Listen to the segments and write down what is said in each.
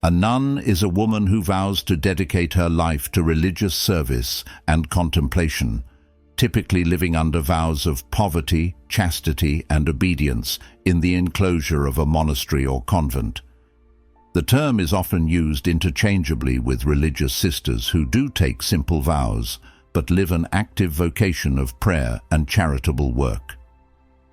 A nun is a woman who vows to dedicate her life to religious service and contemplation, typically living under vows of poverty, chastity, and obedience in the enclosure of a monastery or convent. The term is often used interchangeably with religious sisters who do take simple vows, but live an active vocation of prayer and charitable work.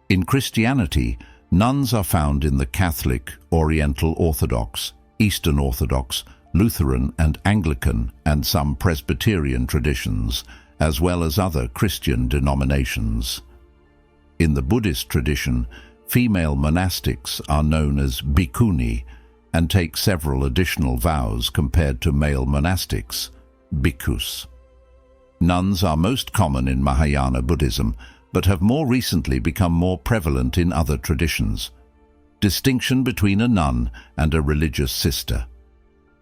In Christianity, nuns are found in the Catholic, Oriental Orthodox, Eastern Orthodox, Lutheran and Anglican, and some Presbyterian traditions, as well as other Christian denominations. In the Buddhist tradition, female monastics are known as bhikkhuni and take several additional vows compared to male monastics, bhikkhus. Nuns are most common in Mahayana Buddhism, but have more recently become more prevalent in other traditions. Distinction between a nun and a religious sister.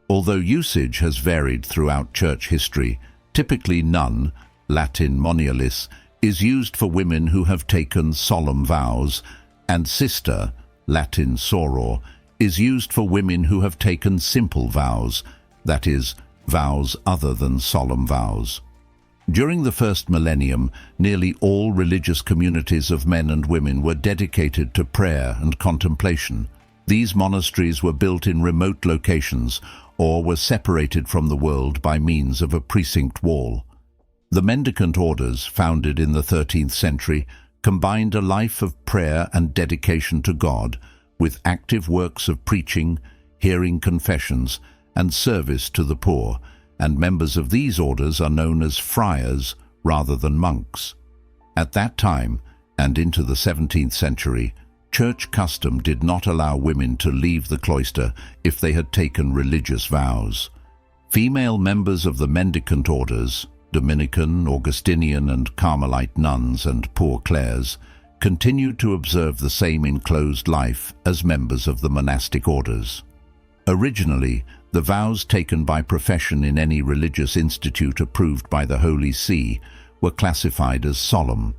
Although usage has varied throughout church history, typically nun, Latin monialis, is used for women who have taken solemn vows, and sister, Latin soror, is used for women who have taken simple vows, that is, vows other than solemn vows. During the first millennium, nearly all religious communities of men and women were dedicated to prayer and contemplation. These monasteries were built in remote locations or were separated from the world by means of a precinct wall. The mendicant orders, founded in the 13th century, combined a life of prayer and dedication to God with active works of preaching, hearing confessions, and service to the poor, and members of these orders are known as friars rather than monks. At that time, and into the 17th century, church custom did not allow women to leave the cloister if they had taken religious vows. Female members of the mendicant orders, Dominican, Augustinian, and Carmelite nuns and Poor Clares, continued to observe the same enclosed life as members of the monastic orders. Originally, the vows taken by profession in any religious institute approved by the Holy See were classified as solemn.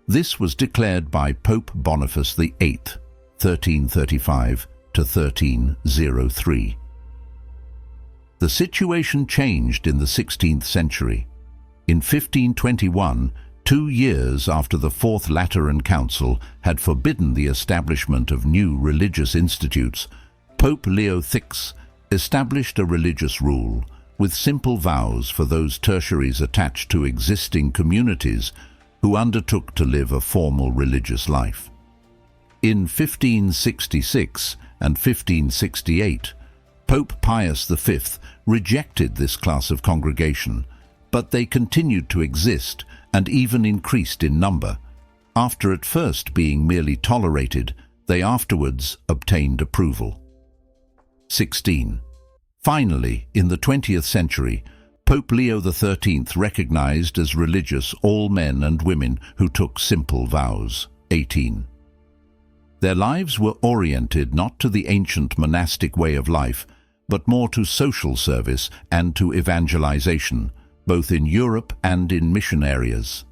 This was declared by Pope Boniface VIII, 1335 to 1303. The situation changed in the 16th century. In 1521, 2 years after the Fourth Lateran Council had forbidden the establishment of new religious institutes, Pope Leo VI established a religious rule with simple vows for those tertiaries attached to existing communities who undertook to live a formal religious life. In 1566 and 1568, Pope Pius V rejected this class of congregation, but they continued to exist and even increased in number. After at first being merely tolerated, they afterwards obtained approval. 16. Finally, in the 20th century, Pope Leo XIII recognized as religious all men and women who took simple vows. 18. Their lives were oriented not to the ancient monastic way of life, but more to social service and to evangelization, both in Europe and in mission areas.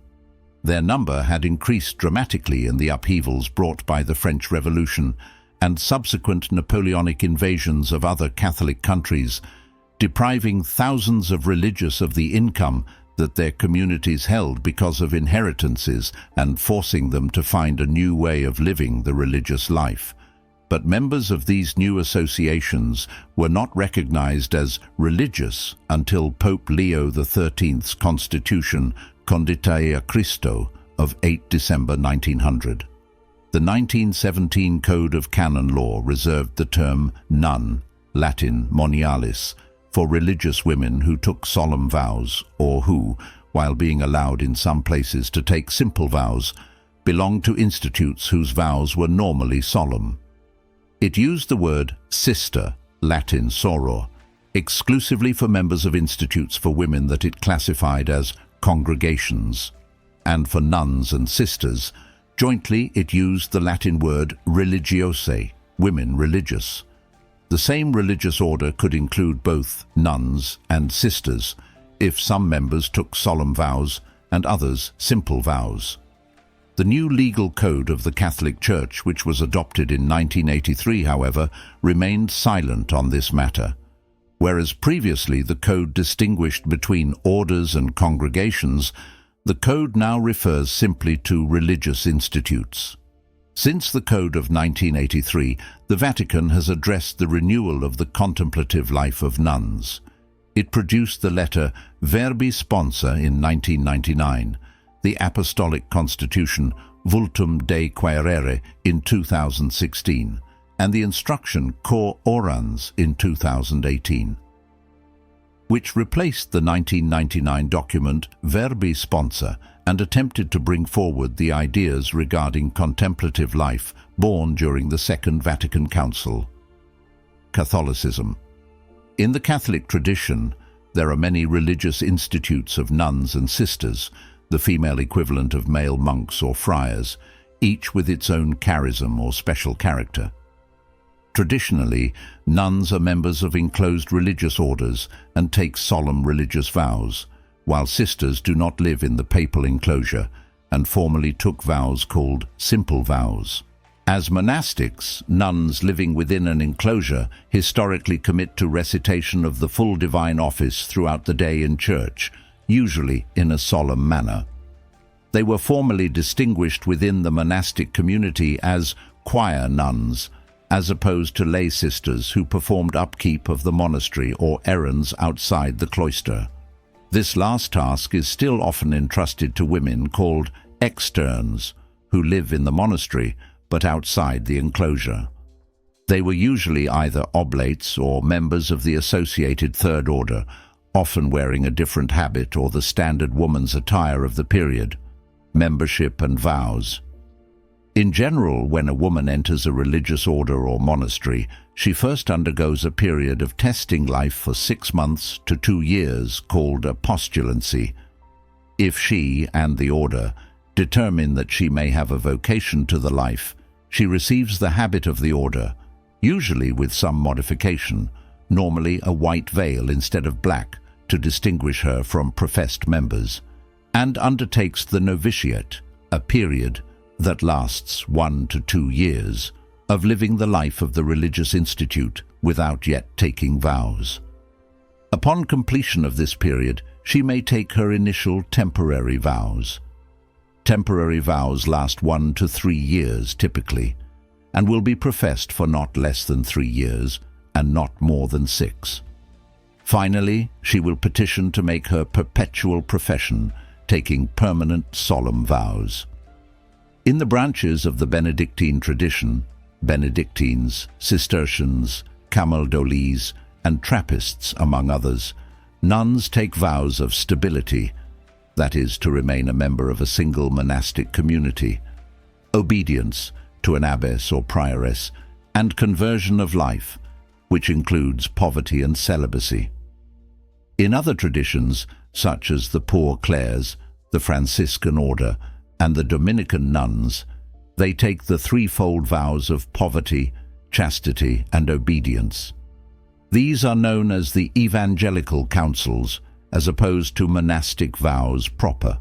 Their number had increased dramatically in the upheavals brought by the French Revolution and subsequent Napoleonic invasions of other Catholic countries, depriving thousands of religious of the income that their communities held because of inheritances and forcing them to find a new way of living the religious life. But members of these new associations were not recognized as religious until Pope Leo XIII's Constitution Conditae a Christo of 8 December 1900. The 1917 Code of Canon Law reserved the term nun, Latin monialis, for religious women who took solemn vows or who, while being allowed in some places to take simple vows, belonged to institutes whose vows were normally solemn. It used the word sister, Latin soror, exclusively for members of institutes for women that it classified as congregations, and for nuns and sisters. Jointly, it used the Latin word religiose, women religious. The same religious order could include both nuns and sisters, if some members took solemn vows and others simple vows. The new legal code of the Catholic Church, which was adopted in 1983, however, remained silent on this matter. Whereas previously the code distinguished between orders and congregations, the code now refers simply to religious institutes. Since the Code of 1983, the Vatican has addressed the renewal of the contemplative life of nuns. It produced the letter Verbi Sponsa in 1999, the Apostolic Constitution Vultum Dei Quaerere in 2016, and the instruction Cor Orans in 2018, which replaced the 1999 document Verbi Sponsa and attempted to bring forward the ideas regarding contemplative life born during the Second Vatican Council. Catholicism. In the Catholic tradition, there are many religious institutes of nuns and sisters, the female equivalent of male monks or friars, each with its own charism or special character. Traditionally, nuns are members of enclosed religious orders and take solemn religious vows, while sisters do not live in the papal enclosure and formerly took vows called simple vows. As monastics, nuns living within an enclosure historically commit to recitation of the full divine office throughout the day in church, usually in a solemn manner. They were formerly distinguished within the monastic community as choir nuns, as opposed to lay sisters who performed upkeep of the monastery or errands outside the cloister. This last task is still often entrusted to women called externs, who live in the monastery but outside the enclosure. They were usually either oblates or members of the associated Third Order, often wearing a different habit or the standard woman's attire of the period. Membership and vows. In general, when a woman enters a religious order or monastery, she first undergoes a period of testing life for 6 months to 2 years called a postulancy. If she and the order determine that she may have a vocation to the life, she receives the habit of the order, usually with some modification, normally a white veil instead of black, to distinguish her from professed members, and undertakes the novitiate, a period that lasts 1 to 2 years, of living the life of the religious institute without yet taking vows. Upon completion of this period, she may take her initial temporary vows. Temporary vows last 1 to 3 years typically, and will be professed for not less than 3 years and not more than 6. Finally, she will petition to make her perpetual profession, taking permanent solemn vows. In the branches of the Benedictine tradition, Benedictines, Cistercians, Camaldolese, and Trappists, among others, nuns take vows of stability, that is, to remain a member of a single monastic community, obedience to an abbess or prioress, and conversion of life, which includes poverty and celibacy. In other traditions, such as the Poor Clares, the Franciscan order, and the Dominican nuns, they take the threefold vows of poverty, chastity, and obedience. These are known as the evangelical counsels, as opposed to monastic vows proper.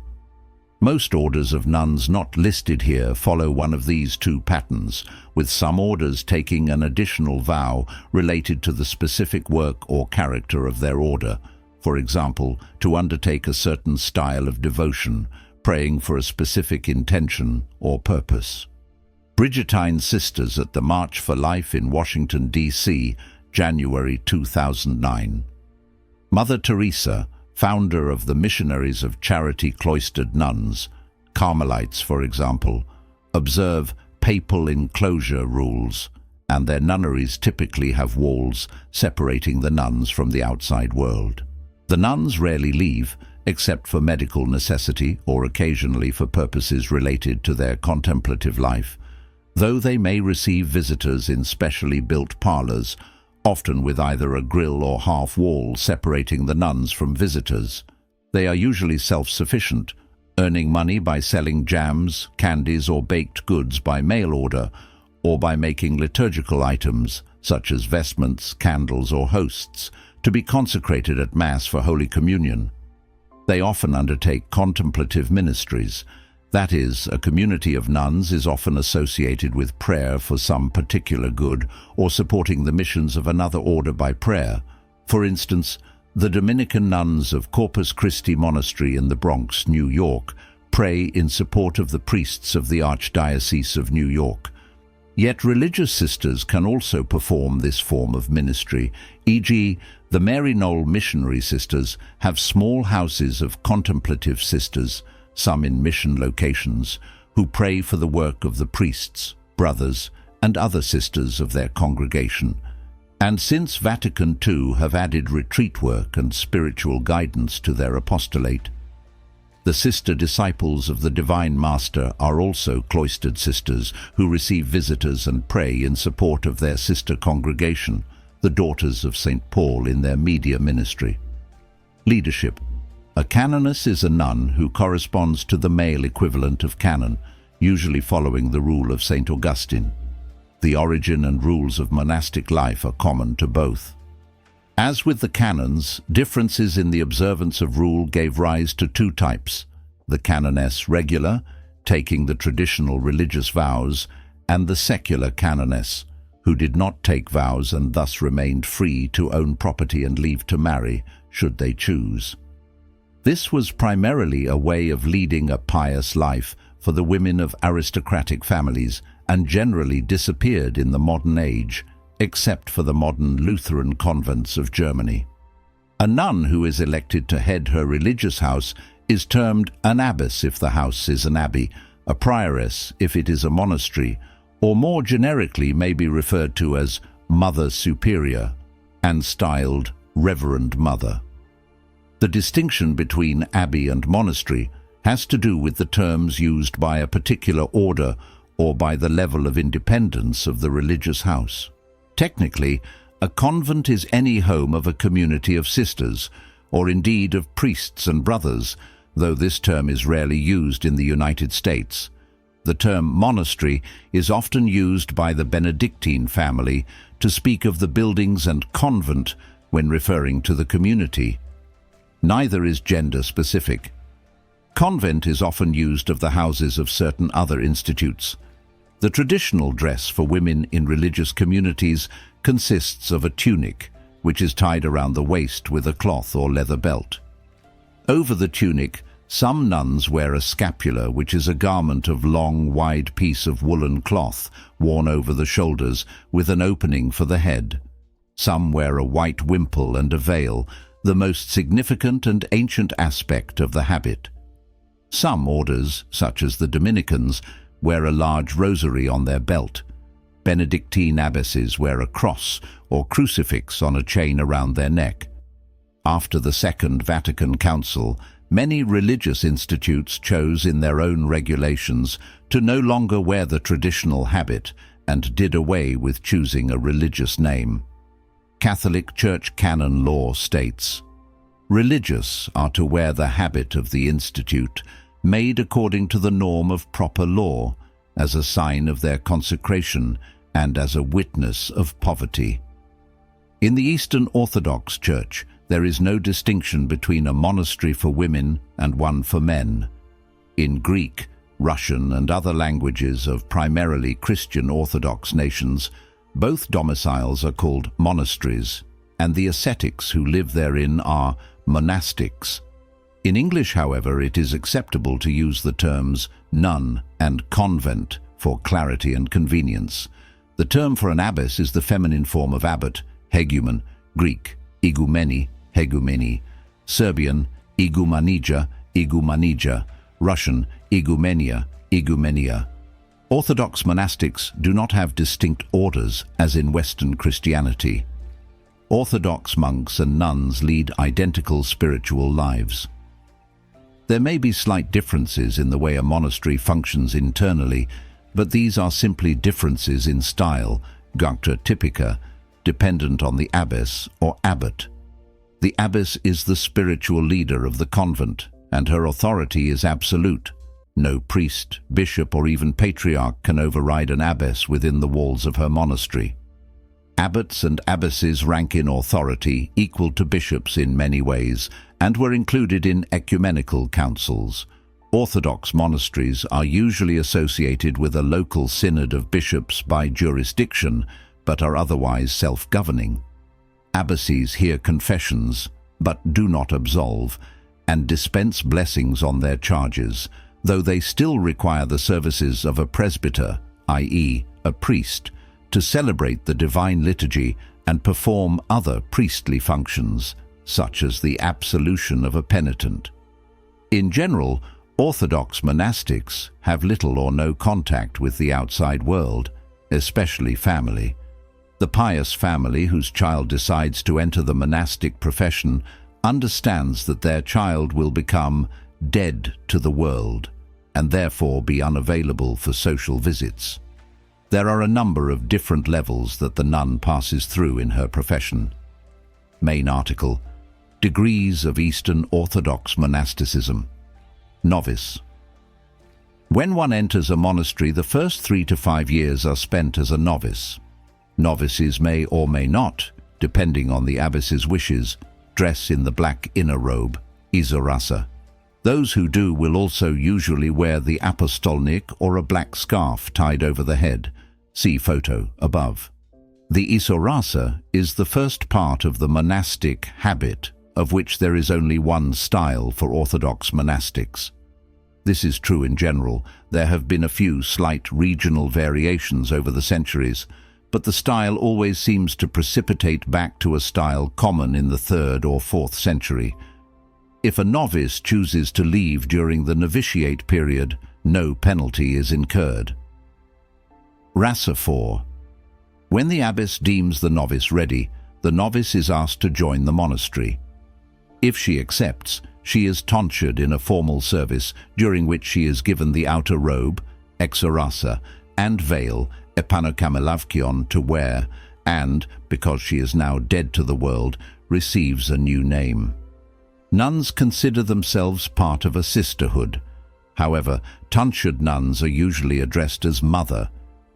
Most orders of nuns not listed here follow one of these two patterns, with some orders taking an additional vow related to the specific work or character of their order, for example, to undertake a certain style of devotion, praying for a specific intention or purpose. Bridgetine Sisters at the March for Life in Washington, D.C., January 2009. Mother Teresa, founder of the Missionaries of Charity Cloistered Nuns, Carmelites for example, observe papal enclosure rules, and their nunneries typically have walls separating the nuns from the outside world. The nuns rarely leave, except for medical necessity or occasionally for purposes related to their contemplative life, though they may receive visitors in specially built parlors, often with either a grill or half wall separating the nuns from visitors. They are usually self-sufficient, earning money by selling jams, candies, or baked goods by mail order, or by making liturgical items, such as vestments, candles, or hosts, to be consecrated at Mass for Holy Communion. They often undertake contemplative ministries, That is, a community of nuns is often associated with prayer for some particular good or supporting the missions of another order by prayer. For instance, the Dominican nuns of Corpus Christi Monastery in the Bronx, New York, pray in support of the priests of the Archdiocese of New York. Yet religious sisters can also perform this form of ministry, e.g., the Mary Knoll Missionary Sisters have small houses of contemplative sisters, some in mission locations, who pray for the work of the priests, brothers, and other sisters of their congregation. And since Vatican II have added retreat work and spiritual guidance to their apostolate, the sister disciples of the Divine Master are also cloistered sisters who receive visitors and pray in support of their sister congregation, the Daughters of St. Paul, in their media ministry. Leadership. A canoness is a nun who corresponds to the male equivalent of canon, usually following the rule of St. Augustine. The origin and rules of monastic life are common to both. As with the canons, differences in the observance of rule gave rise to two types: the canoness regular, taking the traditional religious vows, and the secular canoness, who did not take vows and thus remained free to own property and leave to marry, should they choose. This was primarily a way of leading a pious life for the women of aristocratic families and generally disappeared in the modern age, except for the modern Lutheran convents of Germany. A nun who is elected to head her religious house is termed an abbess if the house is an abbey, a prioress if it is a monastery, or more generically may be referred to as Mother Superior and styled Reverend Mother. The distinction between abbey and monastery has to do with the terms used by a particular order or by the level of independence of the religious house. Technically, a convent is any home of a community of sisters, or indeed of priests and brothers, though this term is rarely used in the United States. The term monastery is often used by the Benedictine family to speak of the buildings, and convent when referring to the community. Neither is gender-specific. Convent is often used of the houses of certain other institutes. The traditional dress for women in religious communities consists of a tunic, which is tied around the waist with a cloth or leather belt. Over the tunic, some nuns wear a scapular, which is a garment of long, wide piece of woolen cloth worn over the shoulders with an opening for the head. Some wear a white wimple and a veil, the most significant and ancient aspect of the habit. Some orders, such as the Dominicans, wear a large rosary on their belt. Benedictine abbesses wear a cross or crucifix on a chain around their neck. After the Second Vatican Council, many religious institutes chose in their own regulations to no longer wear the traditional habit and did away with choosing a religious name. Catholic Church canon law states, "Religious are to wear the habit of the institute, made according to the norm of proper law, as a sign of their consecration and as a witness of poverty." In the Eastern Orthodox Church, there is no distinction between a monastery for women and one for men. In Greek, Russian, and other languages of primarily Christian Orthodox nations, both domiciles are called monasteries, and the ascetics who live therein are monastics. In English, however, it is acceptable to use the terms nun and convent for clarity and convenience. The term for an abbess is the feminine form of abbot, hegumen, Greek, igumeni, hegumeni, Serbian, igumanija, igumanija, Russian, igumenia, igumenia. Orthodox monastics do not have distinct orders as in Western Christianity. Orthodox monks and nuns lead identical spiritual lives. There may be slight differences in the way a monastery functions internally, but these are simply differences in style, gacta typica, dependent on the abbess or abbot. The abbess is the spiritual leader of the convent, and her authority is absolute. No priest, bishop, or even patriarch can override an abbess within the walls of her monastery. Abbots and abbesses rank in authority equal to bishops in many ways, and were included in ecumenical councils. Orthodox monasteries are usually associated with a local synod of bishops by jurisdiction, but are otherwise self-governing. Abbacies hear confessions, but do not absolve, and dispense blessings on their charges, though they still require the services of a presbyter, i.e., a priest, to celebrate the divine liturgy and perform other priestly functions, such as the absolution of a penitent. In general, Orthodox monastics have little or no contact with the outside world, especially family. The pious family whose child decides to enter the monastic profession understands that their child will become dead to the world and therefore be unavailable for social visits. There are a number of different levels that the nun passes through in her profession. Main article: Degrees of Eastern Orthodox Monasticism. Novice. When one enters a monastery, the first 3 to 5 years are spent as a novice. Novices may or may not, depending on the abbess's wishes, dress in the black inner robe, isorasa. Those who do will also usually wear the apostolnik or a black scarf tied over the head. See photo above. The isorasa is the first part of the monastic habit, of which there is only one style for Orthodox monastics. This is true in general. There have been a few slight regional variations over the centuries, but the style always seems to precipitate back to a style common in the 3rd or 4th century. If a novice chooses to leave during the novitiate period, no penalty is incurred. Rasa 4. When the abbess deems the novice ready, the novice is asked to join the monastery. If she accepts, she is tonsured in a formal service during which she is given the outer robe, exorasa, and veil, epanokamelavkion, to wear, and, because she is now dead to the world, receives a new name. Nuns consider themselves part of a sisterhood. However, tonsured nuns are usually addressed as mother.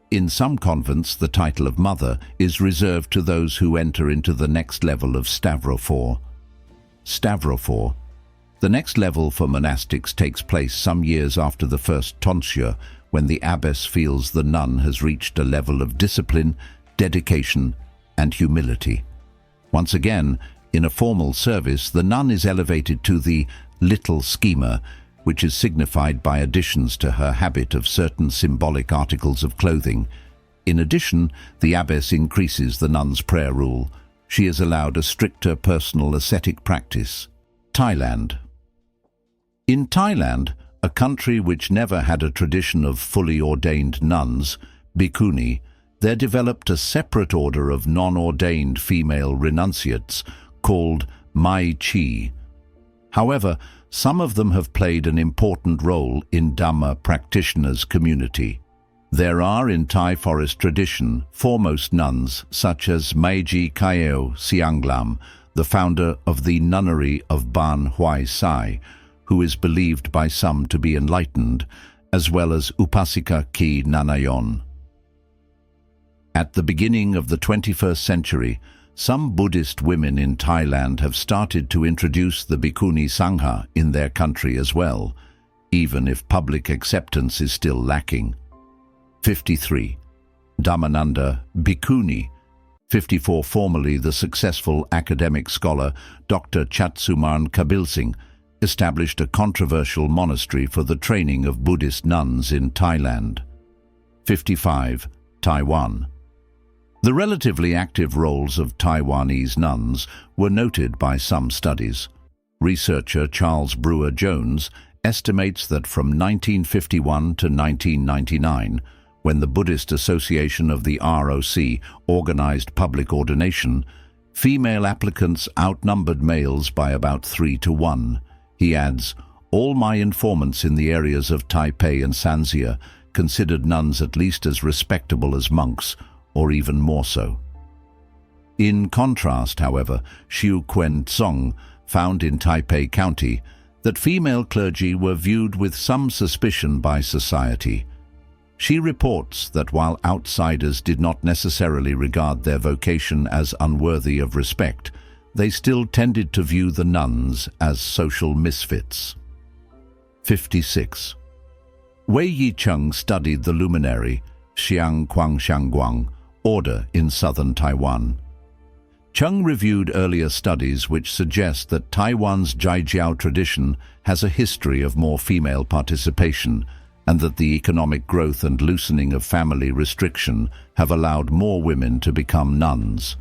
In some convents, the title of mother is reserved to those who enter into the next level of stavrophore. Stavrophore. The next level for monastics takes place some years after the first tonsure, when the abbess feels the nun has reached a level of discipline, dedication, and humility. Once again, in a formal service, the nun is elevated to the little schema, which is signified by additions to her habit of certain symbolic articles of clothing. In addition, the abbess increases the nun's prayer rule. She is allowed a stricter personal ascetic practice. Thailand. In Thailand, a country which never had a tradition of fully ordained nuns, bhikkhuni, there developed a separate order of non-ordained female renunciates called Mai Chi. However, some of them have played an important role in Dhamma practitioners' community. There are in Thai forest tradition foremost nuns such as Meiji Khaeo Sianglam, the founder of the nunnery of Ban Huai Sai, who is believed by some to be enlightened, as well as Upasika Ki Nanayon. At the beginning of the 21st century, some Buddhist women in Thailand have started to introduce the Bhikkhuni Sangha in their country as well, even if public acceptance is still lacking. 53. Dhammananda Bhikkhuni. 54. Formerly the successful academic scholar Dr. Chatsuman Kabilsing established a controversial monastery for the training of Buddhist nuns in Thailand. 55. Taiwan. The relatively active roles of Taiwanese nuns were noted by some studies. Researcher Charles Brewer Jones estimates that from 1951 to 1999, when the Buddhist Association of the ROC organized public ordination, female applicants outnumbered males by about 3 to 1. He adds, "All my informants in the areas of Taipei and Sanxia considered nuns at least as respectable as monks, or even more so." In contrast, however, Xiu Quen Tsong found in Taipei County that female clergy were viewed with some suspicion by society. She reports that while outsiders did not necessarily regard their vocation as unworthy of respect, they still tended to view the nuns as social misfits. 56. Wei Yicheng studied the luminary Xiang Guangxiangguang order in southern Taiwan. Cheng reviewed earlier studies which suggest that Taiwan's Jiajiao tradition has a history of more female participation, and that the economic growth and loosening of family restriction have allowed more women to become nuns.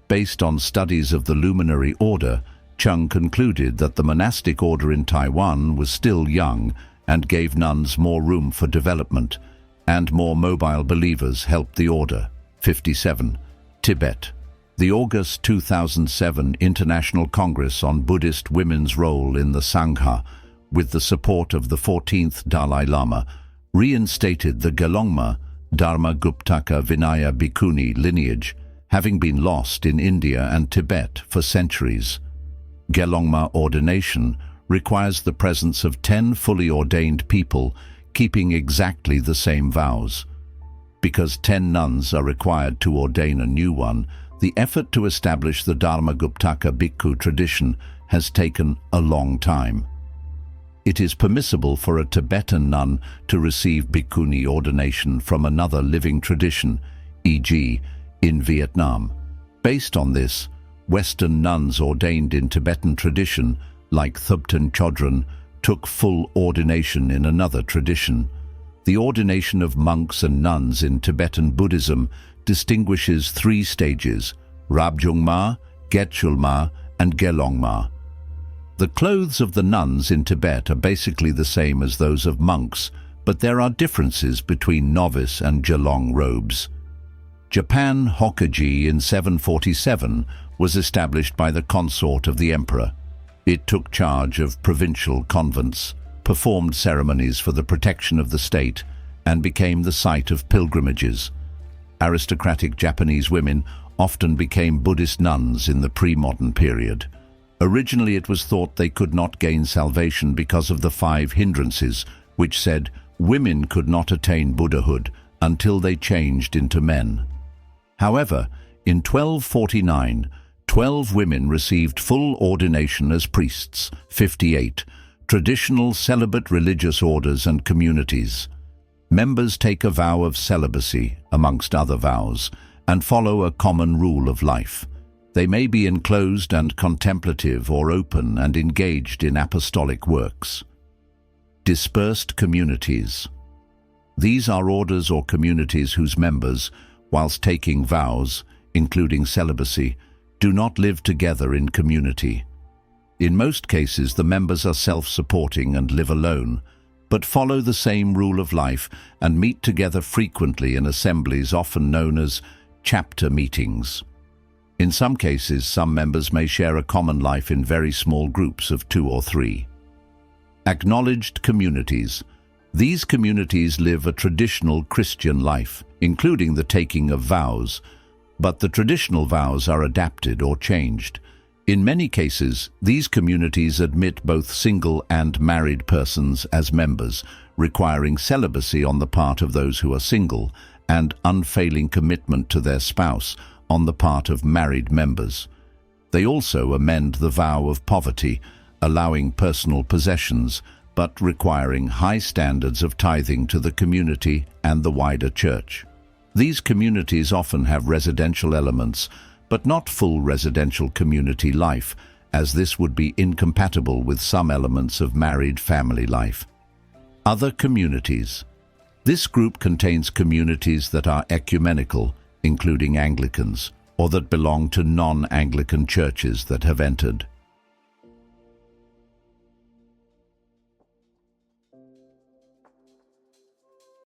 Based on studies of the luminary order, Cheng concluded that the monastic order in Taiwan was still young and gave nuns more room for development, and more mobile believers helped the order. 57. Tibet. The August 2007 International Congress on Buddhist Women's Role in the Sangha, with the support of the 14th Dalai Lama, reinstated the Gelongma Dharma-Guptaka Vinaya Bhikkhuni lineage, having been lost in India and Tibet for centuries. Gelongma ordination requires the presence of 10 fully ordained people keeping exactly the same vows. Because 10 nuns are required to ordain a new one, the effort to establish the Dharma-Guptaka Bhikkhu tradition has taken a long time. It is permissible for a Tibetan nun to receive bhikkhuni ordination from another living tradition, e.g., in Vietnam. Based on this, Western nuns ordained in Tibetan tradition, like Thubten Chodron, took full ordination in another tradition. The ordination of monks and nuns in Tibetan Buddhism distinguishes 3 stages: Rabjungma, Getchulma, and Gelongma. The clothes of the nuns in Tibet are basically the same as those of monks, but there are differences between novice and Gelong robes. Japan Hokaji in 747 was established by the consort of the emperor. It took charge of provincial convents, performed ceremonies for the protection of the state, and became the site of pilgrimages. Aristocratic Japanese women often became Buddhist nuns in the pre-modern period. Originally, it was thought they could not gain salvation because of the 5 hindrances, which said women could not attain Buddhahood until they changed into men. However, in 1249, 12 women received full ordination as priests. 58. Traditional celibate religious orders and communities. Members take a vow of celibacy, amongst other vows, and follow a common rule of life. They may be enclosed and contemplative or open and engaged in apostolic works. Dispersed communities. These are orders or communities whose members, whilst taking vows, including celibacy, do not live together in community. In most cases, the members are self-supporting and live alone, but follow the same rule of life and meet together frequently in assemblies often known as chapter meetings. In some cases, some members may share a common life in very small groups of 2 or 3. Acknowledged communities. These communities live a traditional Christian life, including the taking of vows, but the traditional vows are adapted or changed. In many cases, these communities admit both single and married persons as members, requiring celibacy on the part of those who are single and unfailing commitment to their spouse on the part of married members. They also amend the vow of poverty, allowing personal possessions, but requiring high standards of tithing to the community and the wider church. These communities often have residential elements, but not full residential community life, as this would be incompatible with some elements of married family life. Other communities. This group contains communities that are ecumenical, including Anglicans, or that belong to non-Anglican churches that have entered.